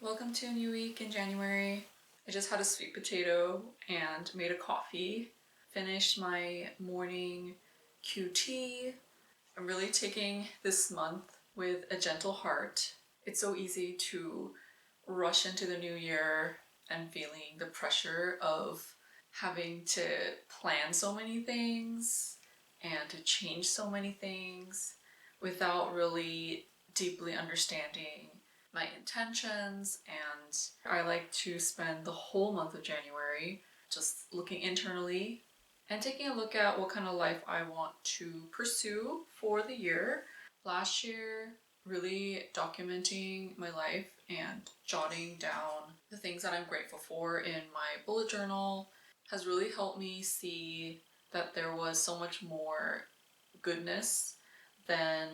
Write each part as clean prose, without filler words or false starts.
Welcome to a new week in January. I just had a sweet potato and made a coffee. Finished my morning QT. I'm really taking this month with a gentle heart. It's so easy to rush into the new year and feeling the pressure of having to plan so many things and to change so many things without really deeply understanding my intentions. And I like to spend the whole month of January just looking internally and taking a look at what kind of life I want to pursue for the year. Last year, really documenting my life and jotting down the things that I'm grateful for in my bullet journal has really helped me see that there was so much more goodness than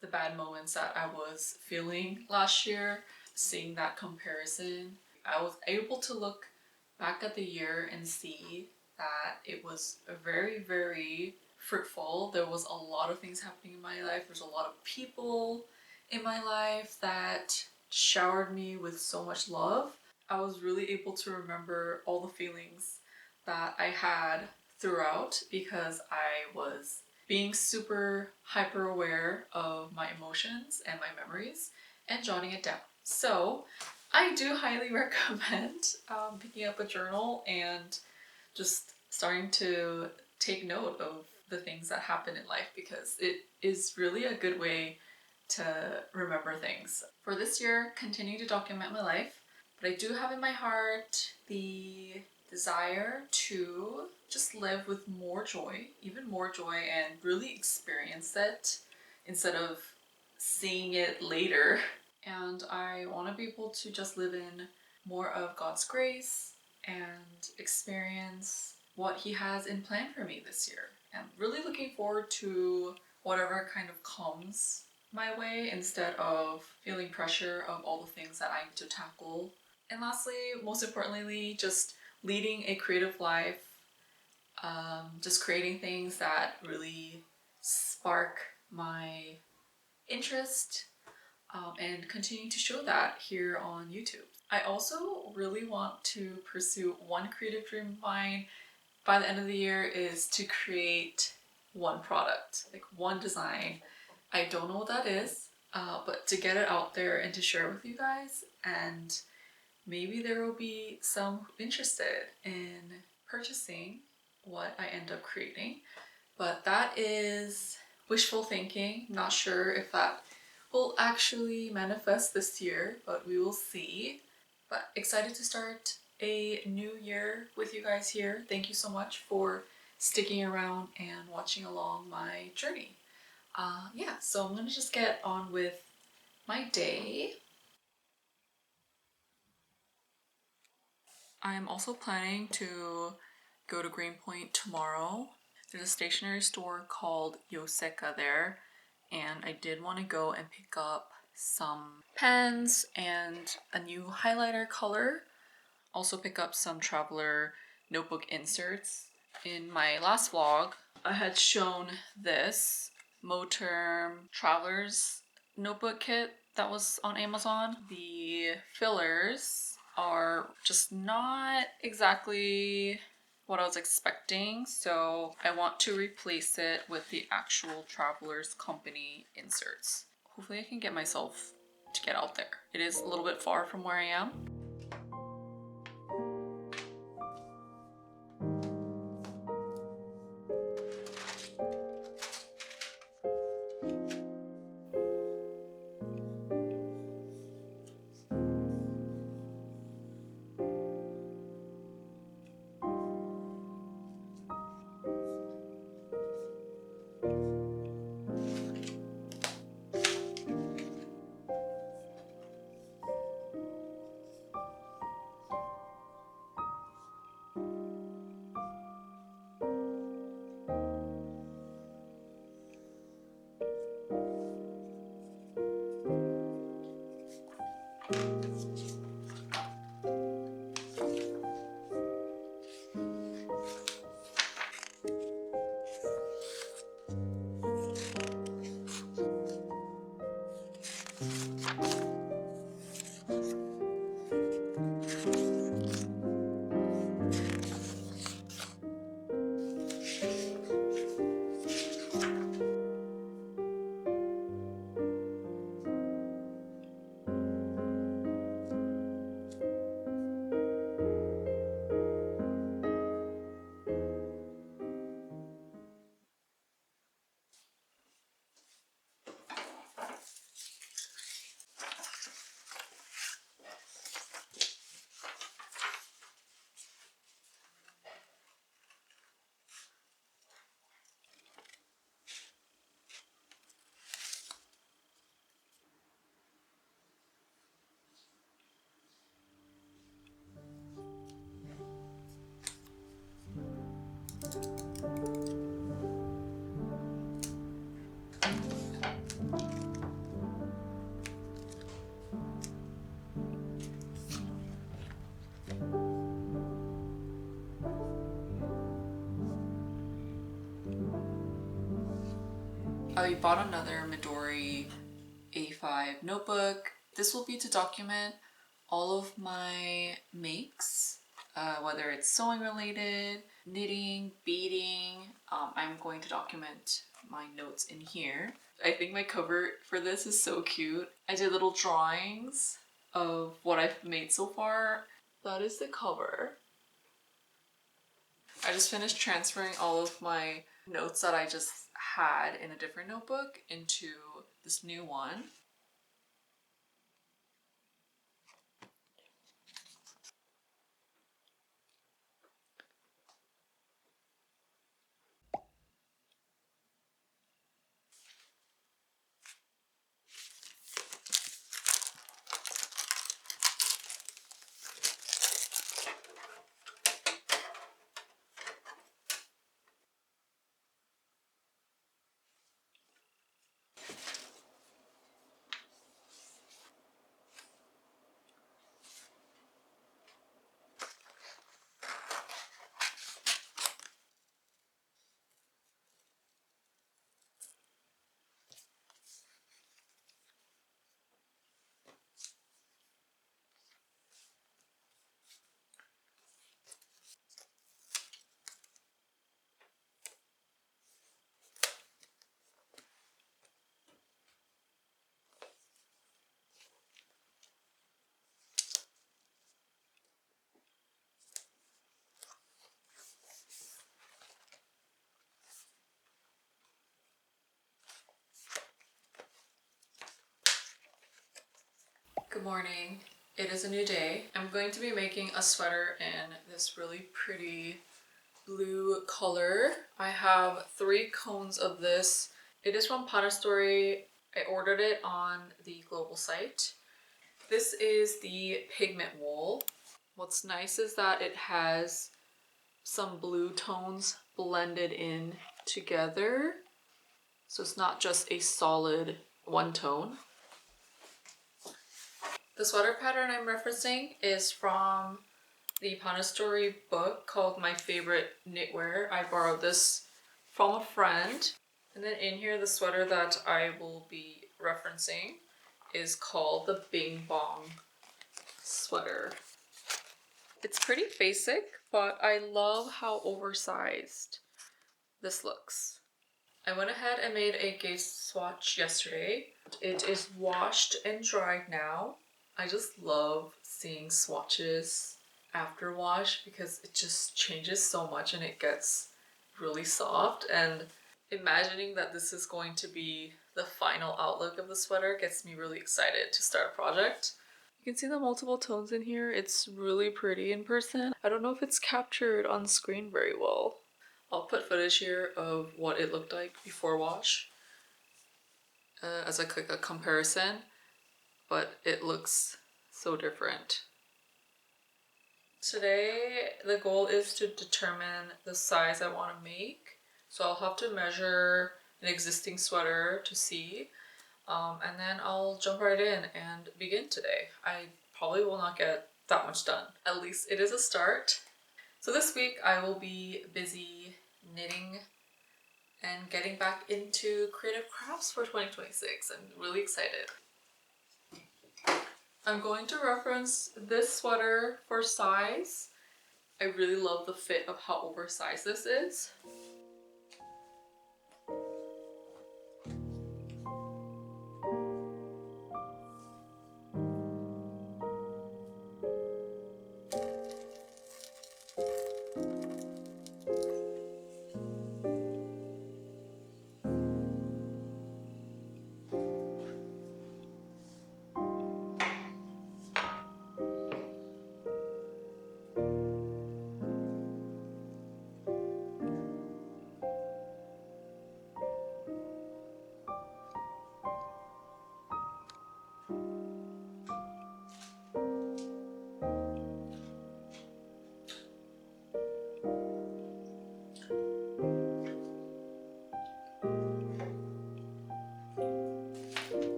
the bad moments that I was feeling last year. Seeing that comparison, I was able to look back at the year and see that it was very, very fruitful. There was a lot of things happening in my life. There's a lot of people in my life that showered me with so much love. I was really able to remember all the feelings that I had throughout because I was being super hyper aware of my emotions and my memories and jotting it down. So I do highly recommend picking up a journal and just starting to take note of the things that happen in life because it is really a good way to remember things. For this year, continue to document my life, but I do have in my heart the desire to just live with more joy, even more joy, and really experience it instead of seeing it later. And I want to be able to just live in more of God's grace and experience what He has in plan for me this year. And really looking forward to whatever kind of comes my way instead of feeling pressure of all the things that I need to tackle. And lastly, most importantly, just leading a creative life, just creating things that really spark my interest, and continuing to show that here on YouTube. I also really want to pursue one creative dream of mine by the end of the year is to create one product, like one design. I don't know what that is, but to get it out there and to share with you guys, and maybe there will be some interested in purchasing what I end up creating. But that is wishful thinking. Not sure if that will actually manifest this year, but we will see. But excited to start a new year with you guys here. Thank you so much for sticking around and watching along my journey. So I'm gonna just get on with my day. I'm also planning to go to Greenpoint tomorrow. There's a stationery store called Yoseka there, and I did want to go and pick up some pens and a new highlighter color. Also pick up some traveler notebook inserts. In my last vlog, I had shown this Moterm Traveler's notebook kit that was on Amazon. The fillers are just not exactly what I was expecting, so I want to replace it with the actual Traveler's Company inserts. Hopefully I can get myself to get out there. It is a little bit far from where I am. I bought another Midori A5 notebook. This will be to document all of my makes, whether it's sewing related, knitting, beading. I'm going to document my notes in here. I think my cover for this is so cute. I did little drawings of what I've made so far. That is the cover. I just finished transferring all of my notes that I just had in a different notebook into this new one. Good morning. It is a new day. I'm going to be making a sweater in this really pretty blue color. I have 3 cones of this. It is from Potter Story. I ordered it on the global site. This is the pigment wool. What's nice is that it has some blue tones blended in together. So it's not just a solid one tone. The sweater pattern I'm referencing is from the Potter Story book called My Favorite Knitwear. I borrowed this from a friend. And then in here, the sweater that I will be referencing is called the Bing Bong sweater. It's pretty basic, but I love how oversized this looks. I went ahead and made a gaze swatch yesterday. It is washed and dried now. I just love seeing swatches after wash because it just changes so much and it gets really soft, and imagining that this is going to be the final outlook of the sweater gets me really excited to start a project. You can see the multiple tones in here. It's really pretty in person. I don't know if it's captured on screen very well. I'll put footage here of what it looked like before wash as like a comparison, but it looks so different. Today, the goal is to determine the size I want to make. So I'll have to measure an existing sweater to see, and then I'll jump right in and begin today. I probably will not get that much done. At least it is a start. So this week I will be busy knitting and getting back into creative crafts for 2026. I'm really excited. I'm going to reference this sweater for size. I really love the fit of how oversized this is.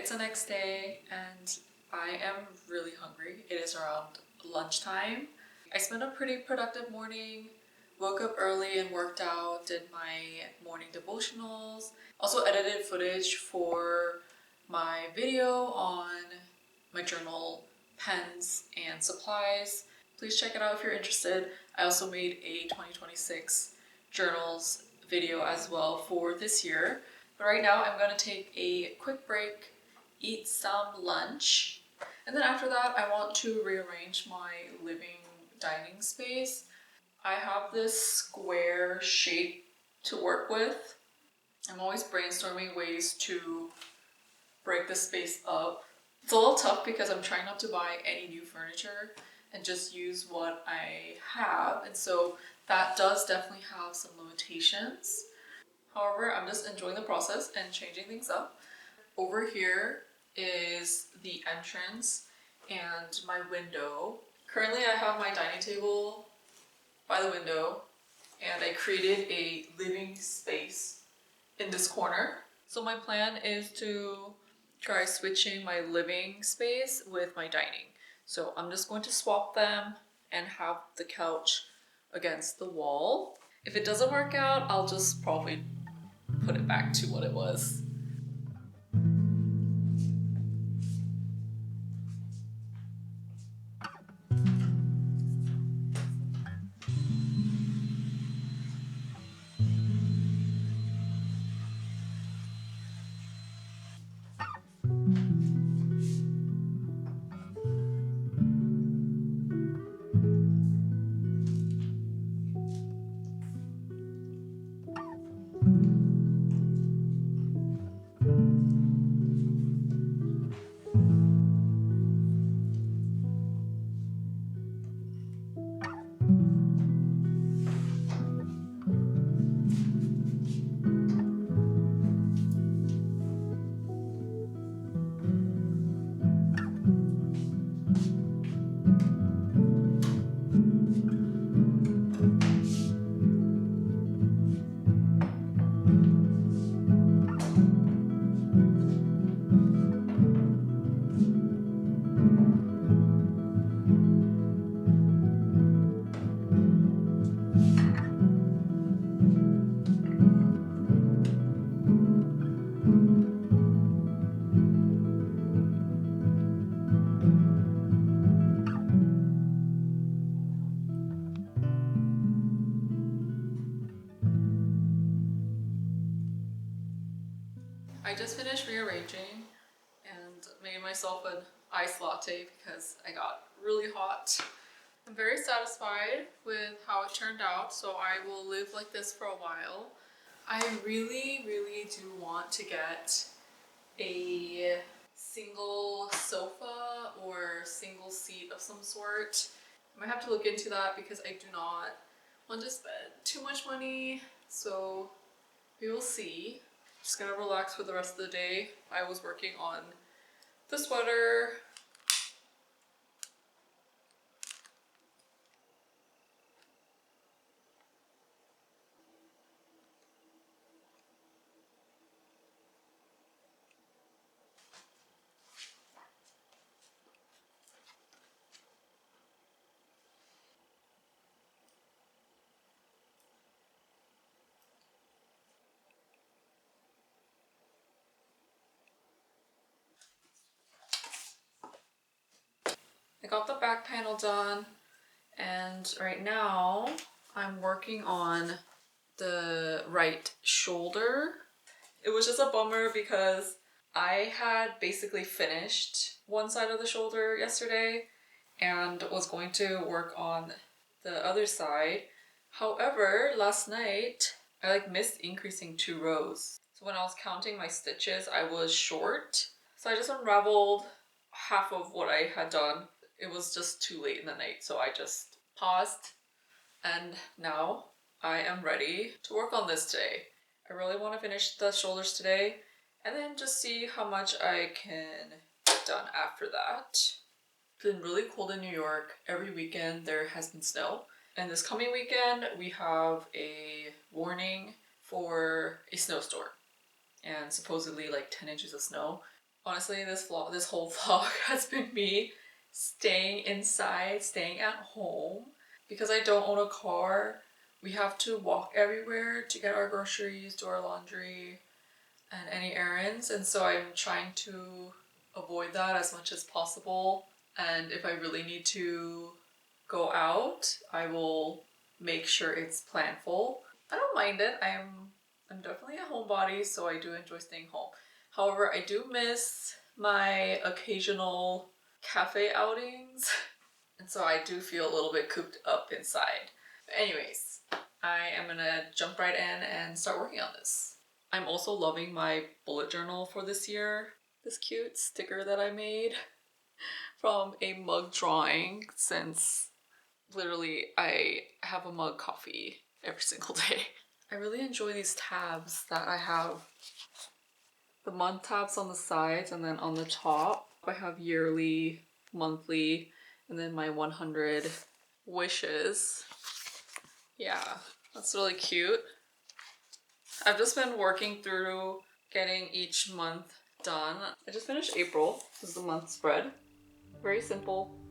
It's the next day and I am really hungry. It is around lunchtime. I spent a pretty productive morning, woke up early and worked out, did my morning devotionals, also edited footage for my video on my journal pens and supplies. Please check it out if you're interested. I also made a 2026 journals video as well for this year. But right now I'm going to take a quick break, eat some lunch, and then after that I want to rearrange my living dining space. I have this square shape to work with. I'm always brainstorming ways to break the space up. It's a little tough because I'm trying not to buy any new furniture and just use what I have, and so that does definitely have some limitations. However, I'm just enjoying the process and changing things up. Over here is the entrance and my window. Currently I have my dining table by the window and I created a living space in this corner. So my plan is to try switching my living space with my dining. So I'm just going to swap them and have the couch against the wall. If it doesn't work out, I'll just probably put it back to what it was. I just finished rearranging and made myself an iced latte because I got really hot. I'm very satisfied with how it turned out, so I will live like this for a while. I really do want to get a single sofa or single seat of some sort. I might have to look into that because I do not want to spend too much money, so we will see. Just gonna relax for the rest of the day. I was working on the sweater. I got the back panel done, and right now I'm working on the right shoulder. It was just a bummer because I had basically finished one side of the shoulder yesterday and was going to work on the other side. However, last night I missed increasing 2 rows. So when I was counting my stitches, I was short. So I just unraveled half of what I had done. It was just too late in the night, so I just paused, and now I am ready to work on this today. I really want to finish the shoulders today and then just see how much I can get done after that. It's been really cold in New York. Every weekend there has been snow, and this coming weekend we have a warning for a snowstorm and supposedly 10 inches of snow. Honestly, this whole vlog has been me staying inside, staying at home. Because I don't own a car, we have to walk everywhere to get our groceries, do our laundry, and any errands. And so I'm trying to avoid that as much as possible. And if I really need to go out, I will make sure it's planful. I don't mind it. I'm definitely a homebody, so I do enjoy staying home. However, I do miss my occasional cafe outings, and so I do feel a little bit cooped up inside. But anyways, I am gonna jump right in and start working on this. I'm also loving my bullet journal for this year. This cute sticker that I made from a mug drawing, since literally I have a mug coffee every single day. I really enjoy these tabs that I have. The month tabs on the sides, and then on the top I have yearly, monthly, and then my 100 wishes. Yeah, that's really cute. I've just been working through getting each month done. I just finished April. This is the month spread. Very simple.